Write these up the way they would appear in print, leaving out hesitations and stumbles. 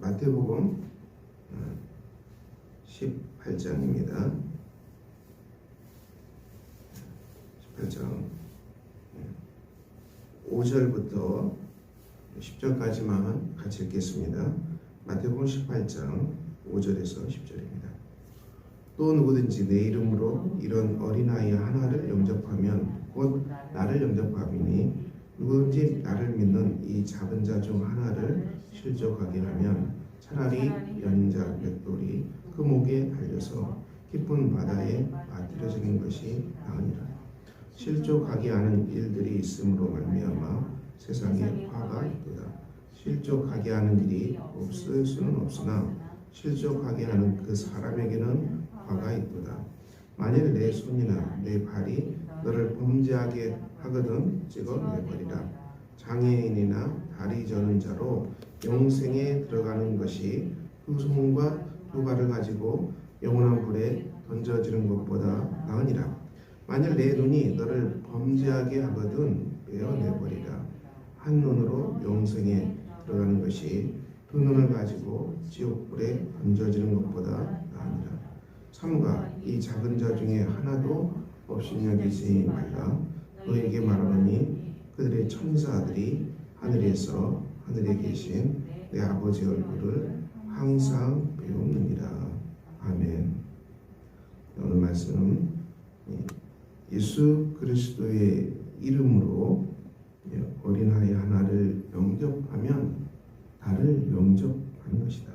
마태복음 18장입니다. 18장 5절부터 10절까지만 같이 읽겠습니다. 마태복음 18장 5절에서 10절입니다. 또 누구든지 내 이름으로 이런 어린아이 하나를 영접하면 곧 나를 영접함이니 누구든지 나를 믿는 이 작은 자 중 하나를 실족하게 하면 차라리 연자 맷돌이 그 목에 달려서 깊은 바다에 빠뜨려지는 것이 나으니라. 실족하게 하는 일들이 있음으로 말미암아 세상에 화가 있도다. 실족하게 하는 일이 없을 수는 없으나 실족하게 하는 그 사람에게는 화가 있도다. 만일 내 손이나 내 발이 너를 범죄하게 하거든 찍어내버리라. 장애인이나 다리 저는 자로 영생에 들어가는 것이 두 손과 두 발을 가지고 영원한 불에 던져지는 것보다 나으니라. 만일 내 눈이 너를 범죄하게 하거든 빼어내버리라. 한 눈으로 영생에 들어가는 것이 두 눈을 가지고 지옥불에 던져지는 것보다 나으니라. 삼가 이 작은 자 중에 하나도 업신여기지 말라. 너에게 말하노니 그들의 천사들이 하늘에서 하늘에 계신 내 아버지 얼굴을 항상 배우느니라. 아멘. 오늘 말씀 예수 그리스도의 이름으로 어린아이 하나를 영접하면 나를 영접하는 것이다.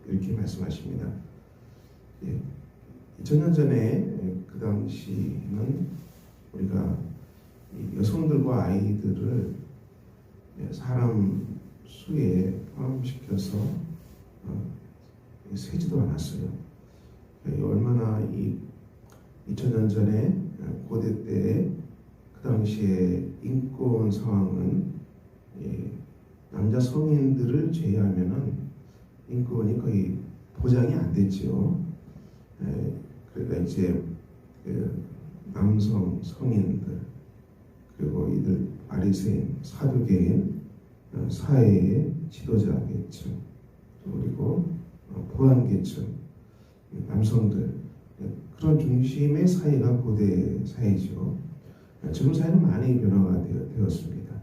이렇게 말씀하십니다. 2000년 전에 그 당시는 우리가 여성들과 아이들을 사람 수에 포함시켜서 세지도 않았어요. 얼마나 2000년 전에 고대 때 그 당시에 인권 상황은 남자 성인들을 제외하면은 인권이 거의 보장이 안 됐지요. 그러니까 이제 남성 성인들 그리고 이들 바리새인, 사두개인, 사회의 지도자 계층 그리고 보안 계층, 남성들 그런 중심의 사회가 고대 사회죠. 지금 사회는 많이 변화가 되었습니다.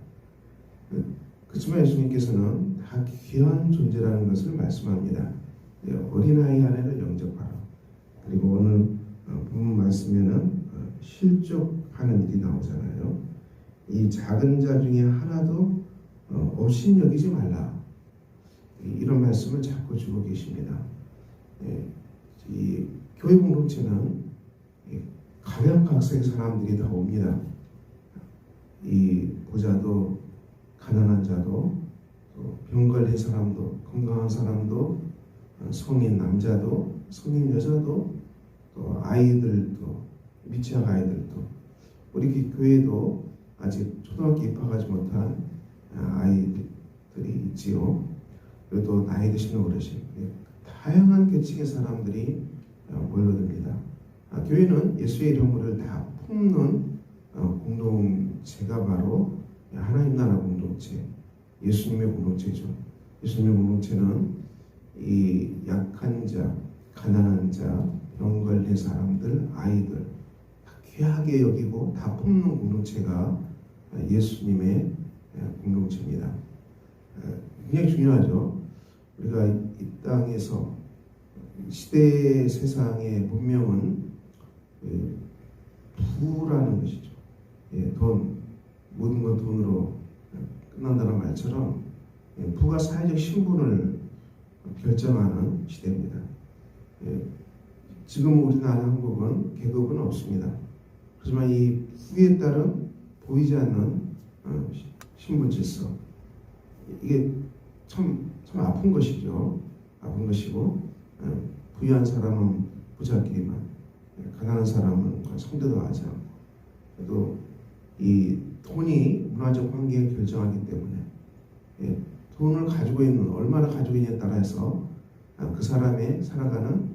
그렇지만 예수님께서는 다 귀한 존재라는 것을 말씀합니다. 어린아이 하나를 영접하라. 그리고 오늘 본문 말씀에는 실족하는 일이 나오잖아요. 이 작은 자 중에 하나도 업신여기지 말라. 이런 말씀을 자꾸 주고 계십니다. 이 교회 공동체는 각양각색의 사람들이 다 옵니다. 이 부자도 가난한 자도 병 걸린 사람도 건강한 사람도 성인 남자도 성인 여자도 또 아이들도 미취학 아이들도 우리 교회도 아직 초등학교 입학하지 못한 아이들이 있지요. 그리고 나이 드신 어르신 다양한 계층의 사람들이 몰려듭니다. 교회는 예수의 이름을 다 품는 공동체가 바로 하나님 나라 공동체, 예수님의 공동체죠. 예수님의 공동체는 이 약한 자, 가난한 자, 병 걸린 사람들, 아이들 다 귀하게 여기고 다 품는 공동체가 예수님의 공동체입니다. 굉장히 중요하죠. 우리가 이 땅에서 시대 세상의 문명은 부라는 것이죠. 돈, 모든 건 돈으로 끝난다는 말처럼 부가 사회적 신분을 결정하는 시대입니다. 지금 우리나라 한국은 계급은 없습니다. 하지만 이 부에 따른 보이지 않는 신분 질서 이게 참 아픈 것이죠. 아픈 것이고 부유한 사람은 부자끼리만 가난한 사람은 성대도 하지 않고 또 이 돈이 문화적 관계를 결정하기 때문에 돈을 가지고 있는 얼마나 가지고 있느냐에 따라서 그 사람의 살아가는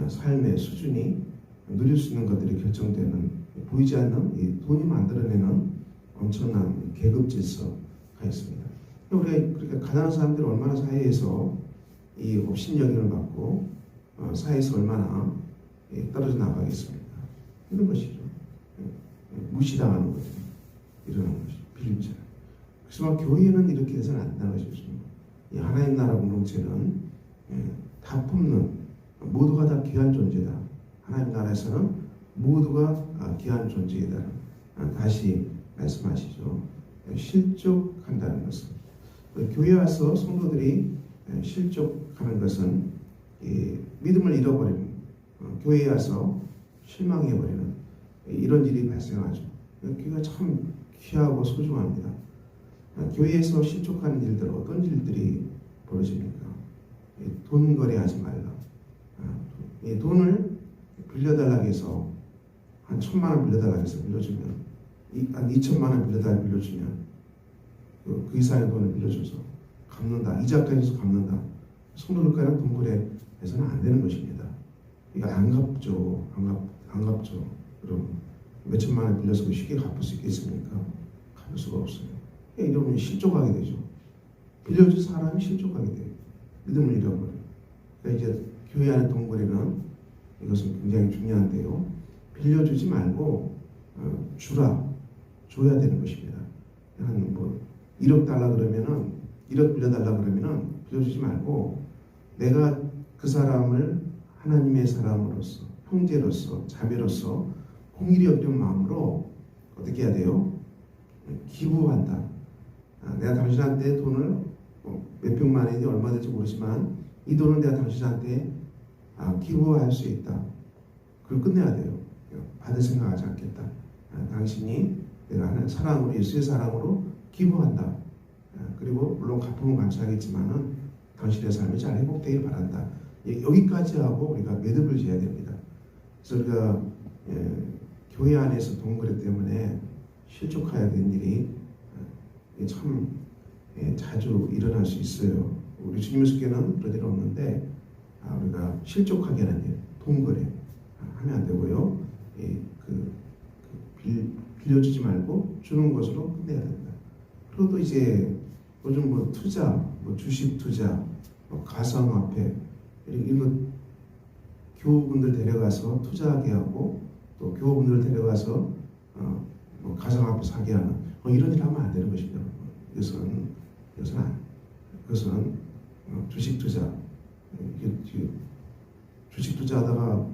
삶의 수준이 누릴 수 있는 것들이 결정되는 보이지 않는 이 돈이 만들어내는 엄청난 계급 질서가 있습니다. 그러니까 가난한 사람들이 얼마나 사회에서 이 업신여김을 받고 사회에서 얼마나 떨어져 나가겠습니까? 힘든 것이죠. 무시당하는 거죠. 일어나는 것이죠. 빌림처럼. 그래서 교회는 이렇게 해서는 안 된다는 것이죠. 이 하나님 나라 공동체는 다 품는, 모두가 다 귀한 존재다. 하나님 나라에서는 모두가 귀한 존재이다. 다시 말씀하시죠. 실족한다는 것은, 교회 와서 성도들이 실족하는 것은 믿음을 잃어버리는, 교회에 와서 실망해버리는 이런 일이 발생하죠. 교회가 참 귀하고 소중합니다. 교회에서 실족하는 일들, 어떤 일들이 벌어집니까? 돈 거래하지 말라. 돈을 빌려달라고 해서 한 1,000만 원 빌려달라고 해서 빌려주면, 한 2,000만 원 빌려주면 그 이상의 돈을 빌려줘서 갚는다. 이자까지 해서 갚는다. 성도들과는 돈 거래해서는 안 되는 것입니다. 이거 안 갚죠. 안 갚죠. 그럼 몇 천만 원 빌려서 쉽게 갚을 수 있겠습니까? 갚을 수가 없어요. 이러면 실족하게 되죠. 빌려준 사람이 실족하게 돼요. 믿음을 잃어버려요. 그러니까 이제 교회 안의 돈 거래는 이것은 굉장히 중요한데요. 빌려주지 말고 줘야 되는 것입니다. 한 1억 달라 그러면은 1억 빌려달라 그러면은 빌려주지 말고 내가 그 사람을 하나님의 사람으로서, 형제로서, 자매로서 공일이 여기는 마음으로 어떻게 해야 돼요? 기부한다. 내가 당신한테 돈을 몇백만 원인지 얼마 될지 모르지만 이 돈을 내가 당신한테 기부할 수 있다. 그걸 끝내야 돼요. 받을 생각하지 않겠다. 당신이 내가 하는 사랑으로, 예수의 사랑으로 기부한다. 그리고 물론 갚으면 감사하겠지만은 당신의 삶이 잘 회복되길 바란다. 여기까지 하고 우리가 매듭을 지어야 됩니다. 그래서 우리가 교회 안에서 돈 거래 때문에 실족해야 되는 일이 참 자주 일어날 수 있어요. 우리 주님께서는 그런 일 없는데 우리가 실족하게 하는 일, 돈 거래 하면 안 되고요. 빌려주지 말고 주는 것으로 끝내야 된다. 그리고 또 이제 요즘 투자, 주식 투자, 가상화폐 이런 거 교우분들 데려가서 투자하게 하고 또 교우분들 데려가서 가상화폐 사게 하는 이런 일 하면 안 되는 것입니다. 그것은 주식 투자, 주식 투자하다가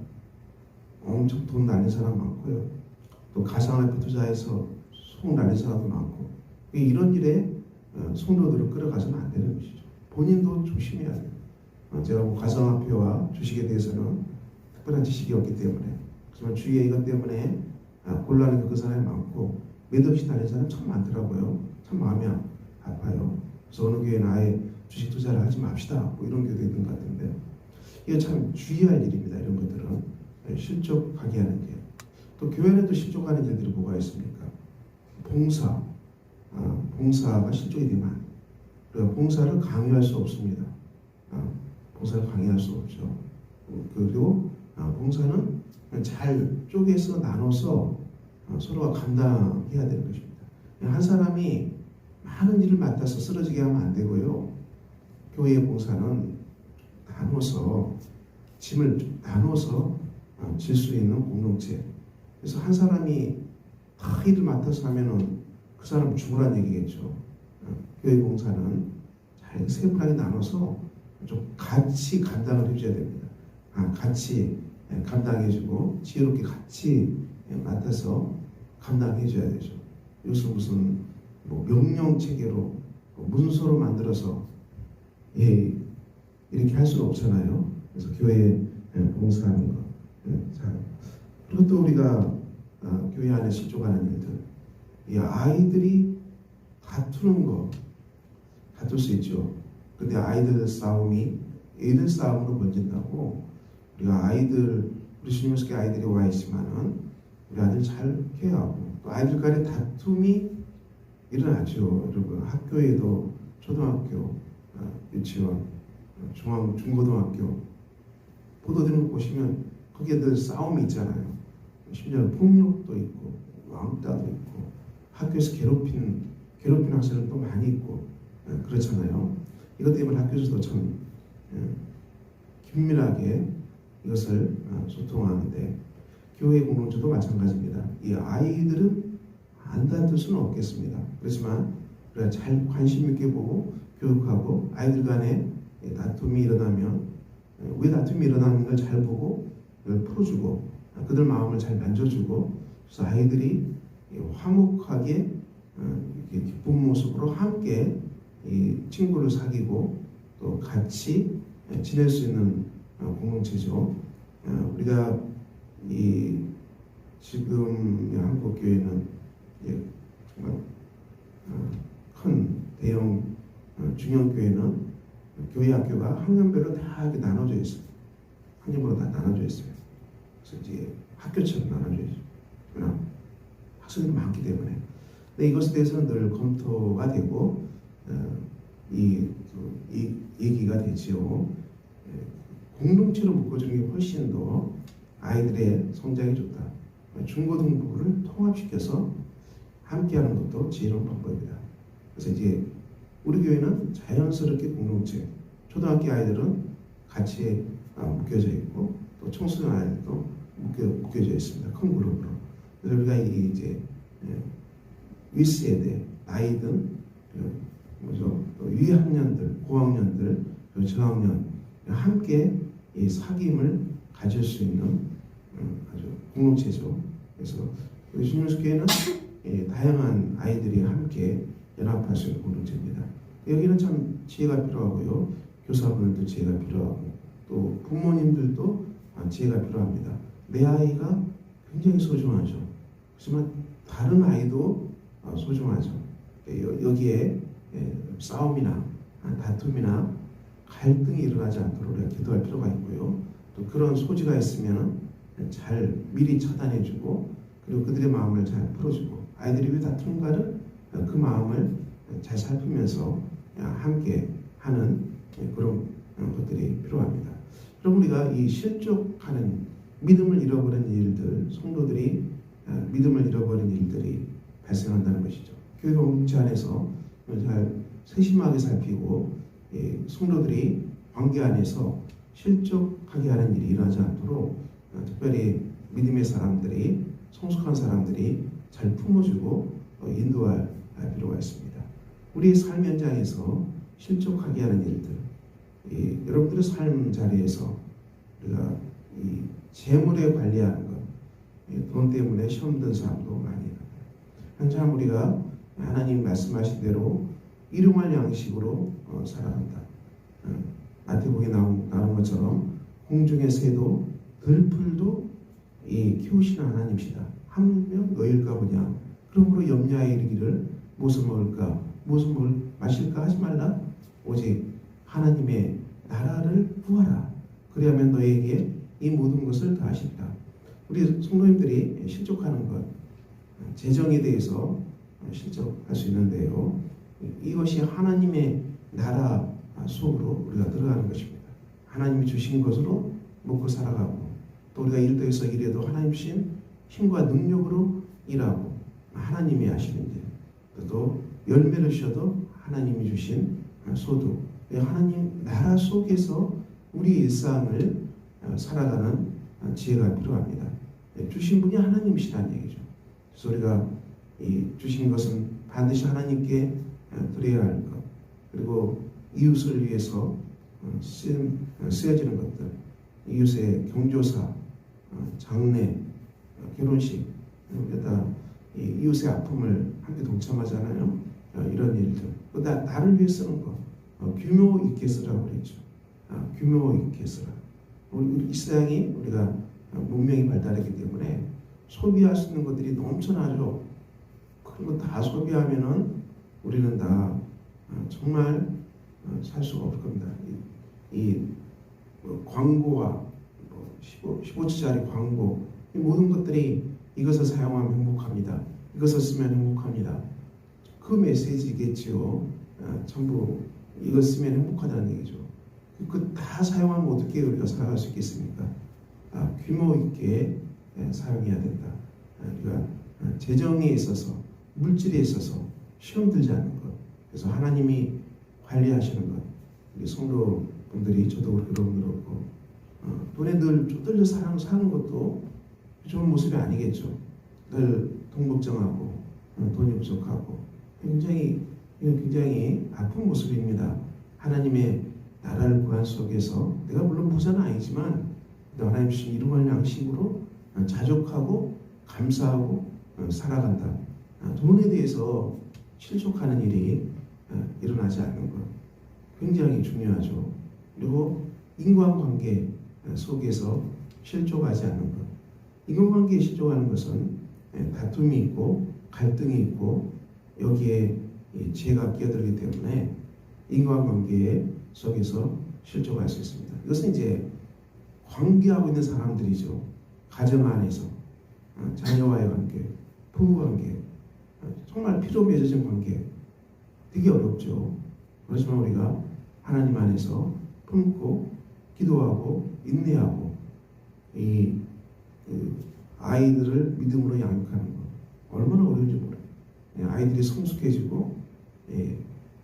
엄청 돈 날린 사람 많고요. 또 가상화폐 투자해서 속 날린 사람도 많고 이런 일에 성도들을 끌어가서는 안 되는 것이죠. 본인도 조심해야 돼요. 제가 가상화폐와 주식에 대해서는 특별한 지식이 없기 때문에, 하지만 주위에 이것 때문에 곤란을 겪은 사람이 많고 매듭없이 다니는 사람이 참 많더라고요. 참 마음이 아파요. 그래서 어느 교회는 아예 주식 투자를 하지 맙시다. 이런 교회도 있는 것 같은데, 이게 참 주의할 일입니다. 이런 것들은 실족하게 하는 게. 또 교회는 또 실족하는 일들이 뭐가 있습니까? 봉사가 실족이 되면 안 돼요. 봉사를 강요할 수 없습니다. 봉사를 강요할 수 없죠. 그리고 봉사는 잘 쪼개서 나눠서 서로가 감당해야 되는 것입니다. 한 사람이 많은 일을 맡아서 쓰러지게 하면 안 되고요. 교회의 봉사는 나눠서 짐을 나눠서 질 수 있는 공동체. 그래서 한 사람이 다 일을 맡아서 하면은 그 사람 죽으라는 얘기겠죠. 교회 봉사는 잘 세분하게 나눠서 좀 같이 감당을 해줘야 됩니다. 같이 감당해주고 지혜롭게 같이 맡아서 감당해줘야 되죠. 이것은 무슨 명령 체계로 문서로 만들어서 이렇게 할 수는 없잖아요. 그래서 교회에 봉사하는 것. 자, 그리고 또 우리가 교회 안에 실족하는 일들, 이 아이들이 다투는 거, 다툴 수 있죠. 근데 아이들 싸움이 애들 싸움으로 번진다고, 우리가 우리 주님 속에 아이들이 와 있지만은 우리 아이들 잘 케어하고, 또 아이들 간의 다툼이 일어나죠. 여러분, 학교에도 초등학교, 유치원, 중고등학교 보도되는 거 보시면 거기에 늘 싸움이 있잖아요. 심지어 폭력도 있고 왕따도 있고 학교에서 괴롭히는 학생들도 많이 있고 그렇잖아요. 이것 때문에 학교에서도 참 긴밀하게 이것을 소통하는데 교회 공동체도 마찬가지입니다. 이 아이들은 안 다툴 수는 없겠습니다. 그렇지만 우리가 잘 관심 있게 보고 교육하고 아이들 간에 다툼이 일어나면 왜 다툼이 일어나는 걸 잘 보고 그걸 풀어주고 그들 마음을 잘 만져주고 그래서 아이들이 화목하게 이렇게 기쁜 모습으로 함께 이 친구를 사귀고 또 같이 지낼 수 있는 공동체죠. 우리가 이 지금 한국 교회는 정말 큰 대형 중형 교회는 교회 학교가 학년별로 다 이렇게 나눠져 있어요. 학년별로 다 나눠져 있어요. 그래서 이제 학교처럼 나눠져 있어요. 그러나 학생들이 많기 때문에. 근데 이것에 대해서는 늘 검토가 되고 이 얘기가 되지요. 공동체로 묶어주는 게 훨씬 더 아이들의 성장에 좋다. 중고등부를 통합시켜서 함께하는 것도 지혜로운 방법이다. 그래서 이제 우리 교회는 자연스럽게 공동체, 초등학교 아이들은 같이 묶여져 있고 또 청소년 아이들도 묶여져 있습니다. 큰 그룹으로. 그래서 우리가 이제 윗세대, 나이든 또 위학년들, 고학년들, 저학년 함께 이 사귐을 가질 수 있는 아주 공동체죠. 그래서 우리 신영수교회는 다양한 아이들이 함께 연합할 수 있는 공동체입니다. 여기는 참 지혜가 필요하고요. 교사분들도 지혜가 필요하고 또 부모님들도 지혜가 필요합니다. 내 아이가 굉장히 소중하죠. 하지만 다른 아이도 소중하죠. 여기에 싸움이나 다툼이나 갈등이 일어나지 않도록 우리가 기도할 필요가 있고요. 또 그런 소지가 있으면 잘 미리 차단해주고 그리고 그들의 마음을 잘 풀어주고 아이들이 왜 다투는가를 그 마음을 잘 살피면서 함께 하는 그런 것들이 필요합니다. 그럼 우리가 이 실족하는 믿음을 잃어버린 일들, 성도들이 믿음을 잃어버린 일들이 발생한다는 것이죠. 교회 공동체 안에서 잘 세심하게 살피고 성도들이 관계 안에서 실족하게 하는 일이 일어나지 않도록 특별히 믿음의 사람들이 성숙한 사람들이 잘 품어주고 인도할 필요가 있습니다. 우리의 삶 현장에서 실족하게 하는 일들, 여러분들의 삶 자리에서 우리가 이 재물에 관리하는 것, 돈 때문에 시험 든 사람도 많이 있습니다. 한참 우리가 하나님 말씀하신 대로 일용할 양식으로 살아간다. 마태복음에 나온 것처럼 공중의 새도 들풀도 키우시는 하나님이시다. 하물며 너희일까 보냐. 그러므로 염려하여 이르기를 무엇을 먹을까 무엇을 마실까 하지 말라. 오직 하나님의 나라를 구하라. 그리하면 너희에게 이 모든 것을 더하시리라. 우리 성도님들이 실족하는 것, 재정에 대해서 실족할 수 있는데요. 이것이 하나님의 나라 속으로 우리가 들어가는 것입니다. 하나님이 주신 것으로 먹고 살아가고 또 우리가 일터에서 일해도 하나님 주신 힘과 능력으로 일하고 하나님이 하시는 일, 또 열매를 쉬어도 하나님이 주신 소득, 하나님 나라 속에서 우리 일상을 살아가는 지혜가 필요합니다. 주신 분이 하나님이시라는 얘기죠. 그래서 우리가 주신 것은 반드시 하나님께 드려야 할 것, 그리고 이웃을 위해서 쓰여지는 것들, 이웃의 경조사, 장례, 결혼식, 여기다 이웃의 아픔을 함께 동참하잖아요. 이런 일들, 나를 위해 쓰는 것, 규모 있게 쓰라고 그랬죠. 규모 있게 쓰라. 우리 이 세상이 우리가 문명이 발달했기 때문에 소비할 수 있는 것들이 넘쳐나죠. 그런 거 다 소비하면은 우리는 다 정말 살 수가 없을 겁니다. 이 광고와 15초짜리 광고, 이 모든 것들이 이것을 사용하면 행복합니다. 이것을 쓰면 행복합니다. 그 메시지겠지요. 전부 이것 쓰면 행복하다는 얘기죠. 그 다 사용하면 어떻게 우리가 살아갈 수 있겠습니까? 규모 있게 사용해야 된다. 우리가 재정에 있어서 물질에 있어서 시험 들지 않는 것. 그래서 하나님이 관리하시는 것. 우리 성도분들이 저도 그렇고 여러분도 그렇고 돈에 늘 쫓들려 사는 것도 좋은 모습이 아니겠죠. 늘 동북정하고 돈이 부족하고 굉장히 아픈 모습입니다. 하나님의 나라를 구한 속에서 내가 물론 부자는 아니지만 하나님 주신 일용할 양식으로 자족하고 감사하고 살아간다. 돈에 대해서 실족하는 일이 일어나지 않는 것 굉장히 중요하죠. 그리고 인간관계 속에서 실족하지 않는 것. 인간관계에 실족하는 것은 다툼이 있고 갈등이 있고 여기에 죄가 끼어들기 때문에 인간관계 속에서 실족할 수 있습니다. 이것은 이제 관계하고 있는 사람들이죠. 가정 안에서 자녀와의 관계, 부부관계, 정말 피로 맺어진 관계 되게 어렵죠. 그렇지만 우리가 하나님 안에서 품고 기도하고 인내하고 이 아이들을 믿음으로 양육하는 것 얼마나 어려운지 모르겠어요. 아이들이 성숙해지고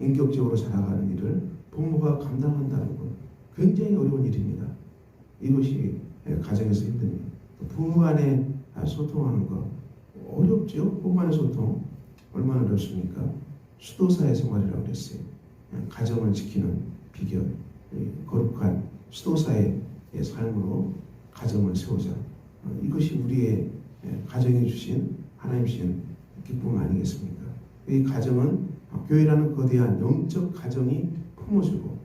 인격적으로 자라가는 일을 부모가 감당한다는 것 굉장히 어려운 일입니다. 이것이 가정에서 힘듭니다. 부부 간에 소통하는 것 어렵죠. 부부 간의 소통 얼마나 어렵습니까? 수도사의 생활이라고 그랬어요. 가정을 지키는 비결, 거룩한 수도사의 삶으로 가정을 세우자. 이것이 우리의 가정에 주신 하나님 주신 기쁨 아니겠습니까? 이 가정은 교회라는 거대한 영적 가정이 품어주고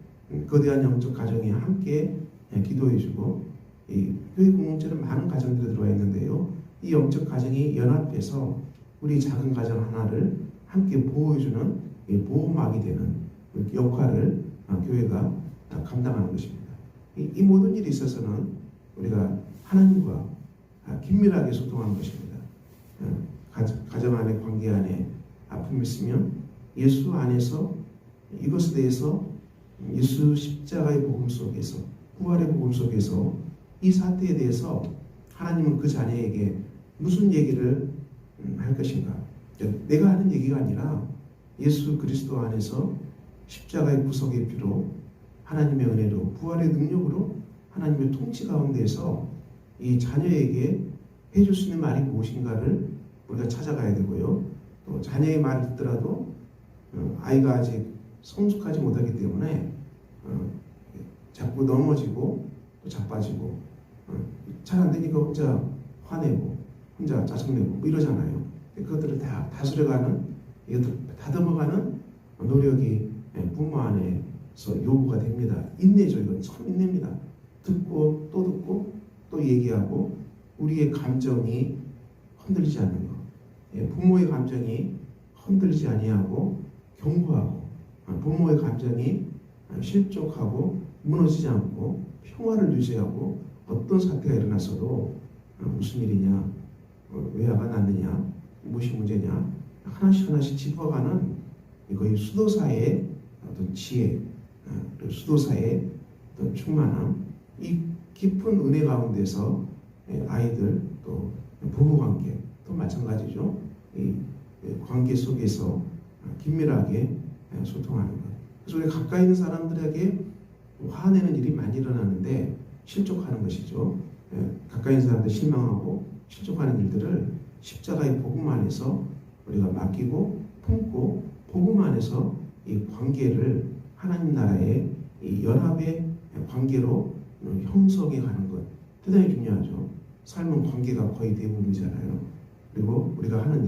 거대한 영적 가정이 함께 기도해주고 이 교회 공동체는 많은 가정들이 들어와 있는데요. 이 영적 가정이 연합해서 우리 작은 가정 하나를 함께 보호해주는 보호막이 되는 역할을 교회가 감당하는 것입니다. 이 모든 일에 있어서는 우리가 하나님과 긴밀하게 소통하는 것입니다. 가정 안에 관계 안에 아픔이 있으면 예수 안에서 이것에 대해서 예수 십자가의 복음 속에서 부활의 복음 속에서 이 사태에 대해서 하나님은 그 자녀에게 무슨 얘기를 할 것인가? 내가 하는 얘기가 아니라 예수 그리스도 안에서 십자가의 구속의 피로 하나님의 은혜로 부활의 능력으로 하나님의 통치 가운데서 이 자녀에게 해줄 수 있는 말이 무엇인가를 우리가 찾아가야 되고요. 또 자녀의 말을 듣더라도 아이가 아직 성숙하지 못하기 때문에 자꾸 넘어지고 또 자빠지고 잘 안 되니까 혼자 화내고 혼자 짜증내고 뭐 이러잖아요. 그것들을 다 다스려가는 이것들 다듬어가는 노력이 부모 안에서 요구가 됩니다. 인내죠. 이건 참 인내입니다. 듣고 또 얘기하고 우리의 감정이 흔들리지 않는 것. 부모의 감정이 흔들리지 아니하고 경고하고 부모의 감정이 실족하고 무너지지 않고 평화를 유지하고 어떤 사태가 일어났어도 무슨 일이냐, 왜 화가 났느냐, 무엇이 문제냐 하나씩 짚어가는 거의 수도사의 어떤 지혜, 수도사의 어떤 충만함, 이 깊은 은혜 가운데서 아이들 또 부부관계 또 마찬가지죠. 이 관계 속에서 긴밀하게 소통하는 것. 그래서 우리 가까이 있는 사람들에게 화내는 일이 많이 일어나는데 실족하는 것이죠. 가까이 있는 사람들 실망하고 실족하는 일들을 십자가의 복음 안에서 우리가 맡기고 품고 복음 안에서 이 관계를 하나님 나라의 이 연합의 관계로 형성해 가는 것 대단히 중요하죠. 삶은 관계가 거의 대부분이잖아요. 그리고 우리가 하는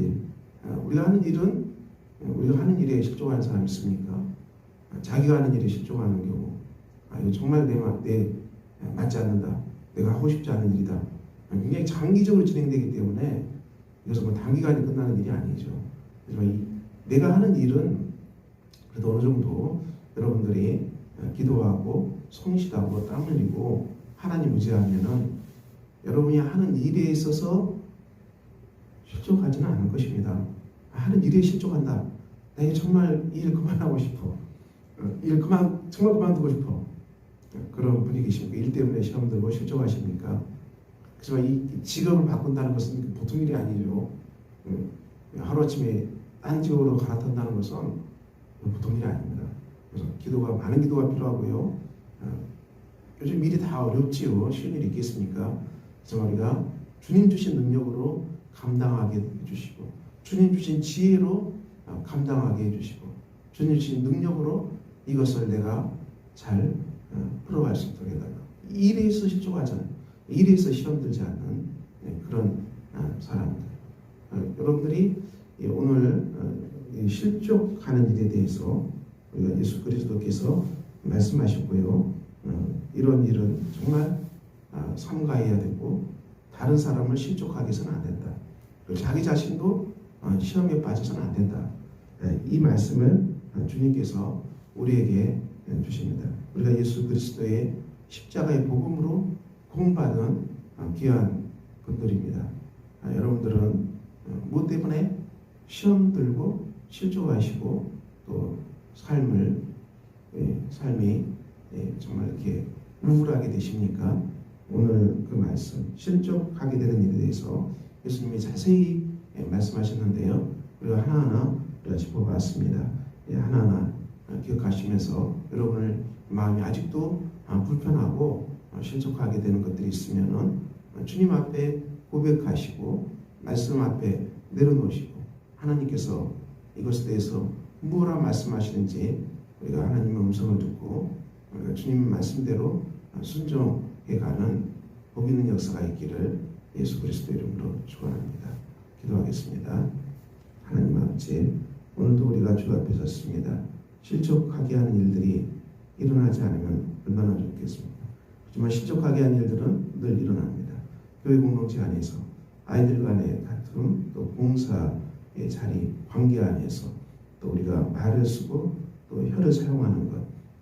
일에 실족하는 사람이 있습니까? 자기가 하는 일에 실족하는 경우, 이거 정말 내 맞지 않는다, 내가 하고 싶지 않은 일이다. 굉장히 장기적으로 진행되기 때문에 이것은 뭐 단기간에 끝나는 일이 아니죠. 하지만 내가 하는 일은 그래도 어느 정도 여러분들이 기도하고 성실하고 땀 흘리고 하나님 의지하면은 여러분이 하는 일에 있어서 실족하지는 않을 것입니다. 하는 일에 실족한다. 나 이제 정말 일 그만하고 싶어. 정말 그만두고 싶어. 그런 분이 계십니까? 일 때문에 시험 들고 실족하십니까? 하지만 이 직업을 바꾼다는 것은 보통 일이 아니죠. 하루아침에 딴 직업으로 갈아탄다는 것은 보통 일이 아닙니다. 그래서 많은 기도가 필요하고요. 요즘 일이 다 어렵지요. 쉬운 일이 있겠습니까? 그래서 우리가 주님 주신 능력으로 감당하게 해주시고, 주님 주신 지혜로 감당하게 해주시고, 주님 주신 능력으로 이것을 내가 잘 풀어갈 수 있도록 해달라. 일에서 실족하지 않는, 일에서 시험 들지 않는 그런 사람들. 여러분들이 오늘 실족하는 일에 대해서 우리가 예수 그리스도께서 말씀하셨고요. 이런 일은 정말 삼가해야 되고, 다른 사람을 실족하게 해서는 안 된다. 그리고 자기 자신도 시험에 빠져서는 안 된다. 이 말씀을 주님께서 우리에게 주십니다. 우리가 예수 그리스도의 십자가의 복음으로 구원받은 귀한 분들입니다. 여러분들은 무엇 때문에 시험 들고 실족하시고 또 삶이 정말 이렇게 우울하게 되십니까? 오늘 그 말씀, 실족하게 되는 일에 대해서 예수님이 자세히 말씀하셨는데요. 우리가 하나하나 짚어봤습니다. 하나하나 기억하시면서 여러분의 마음이 아직도 불편하고 실족하게 되는 것들이 있으면은 주님 앞에 고백하시고 말씀 앞에 내려놓으시고, 하나님께서 이것에 대해서 무엇라 말씀하시는지 우리가 하나님의 음성을 듣고 우리가 주님 말씀대로 순종해가는 복 있는 역사가 있기를 예수 그리스도 이름으로 축원합니다. 기도하겠습니다. 하나님 아버지, 오늘도 우리가 주 앞에 섰습니다. 실족하게 하는 일들이 일어나지 않으면 얼마나 좋겠습니까? 하지만 실족하게 하는 일들은 늘 일어납니다. 교회 공동체 안에서 아이들 간의 다툼, 또 봉사의 자리, 관계 안에서 또 우리가 말을 쓰고 또 혀를 사용하는 것,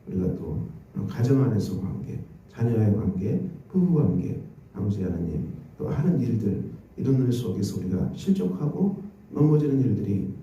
우리가 또 가정 안에서 관계, 자녀와의 관계, 부부 관계, 아버지 하나님 또 하는 일들, 이런 일 속에서 우리가 실족하고 넘어지는 일들이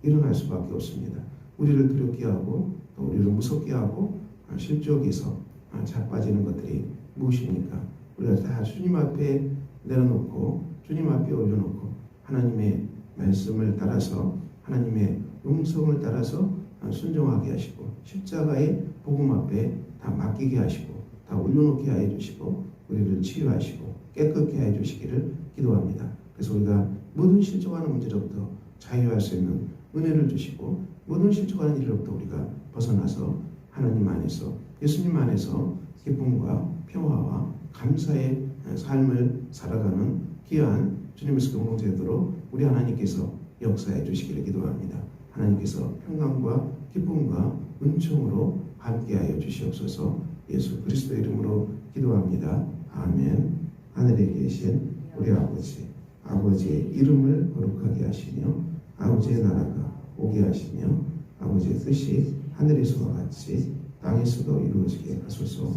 일어날 수밖에 없습니다. 우리를 두렵게 하고 또 우리를 무섭게 하고 실족에서 자빠지는 것들이 무엇입니까? 우리가 다 주님 앞에 내려놓고 주님 앞에 올려놓고 하나님의 말씀을 따라서 하나님의 음성을 따라서 순종하게 하시고 십자가의 복음 앞에 다 맡기게 하시고 다 올려놓게 해 주시고 우리를 치유하시고 깨끗게 해 주시기를 기도합니다. 그래서 우리가 모든 실족하는 문제로부터 자유할 수 있는 은혜를 주시고 모든 실족하는 일로부터 우리가 벗어나서 하나님 안에서 예수님 안에서 기쁨과 평화와 감사의 삶을 살아가는 귀한 주님의 공동체 되도록 우리 하나님께서 역사해 주시기를 기도합니다. 하나님께서 평강과 기쁨과 은총으로 함께하여 주시옵소서. 예수 그리스도 이름으로 기도합니다. 아멘. 하늘에 계신 우리 아버지, 아버지의 이름을 거룩하게 하시며 아버지의 나라가 오게 하시며 아버지의 뜻이 하늘에서와 같이 땅에서도 이루어지게 하소서.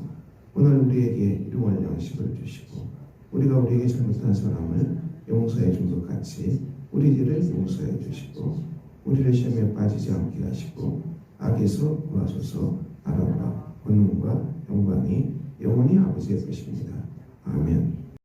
오늘 우리에게 일용할 양식을 주시고 우리가 우리에게 잘못한 사람을 용서해 준 것 같이 우리 죄를 용서해 주시고 우리를 시험에 빠지지 않게 하시고 악에서 구하소서. 나라와 권능과 영광이 영원히 아버지의 것입니다. 아멘.